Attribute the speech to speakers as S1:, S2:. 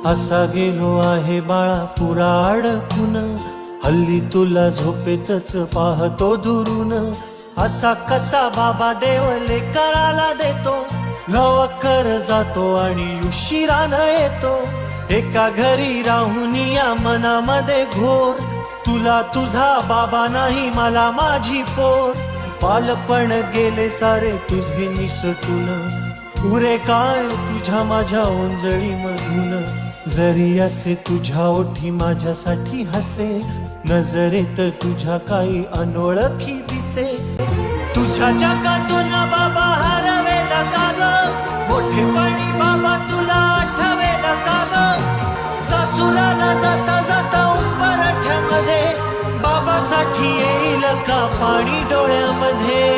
S1: असा गेलो आहे बाळा पुरा अडकून, हल्ली तुला झोपेतच पाहतो दुरून. असा कसा बाबा देव लेकराला देतो, लवकर जातो आणि उशिरानं येतो. एका घरी राहून या मनामध्ये घोर, तुला तुझा बाबा नाही मला माझी पोर. बालपण गेले सारे तुझे निसटून, उरे काय तुझ्या माझ्या ओंजळी मधून. जरी असे तुझ्या ओठी माझ्यासाठी हसे, नजरेत तुझ्या काही अनोळखी दिसे. तुझ्या जगातून बाबा हरवेल का ग, मोठेपणी बाबा तुला आठवेल का ग. सासुराला जाता जाता उंबरठ्यामध्ये, बाबासाठी येईल का पाणी डोळ्यामध्ये.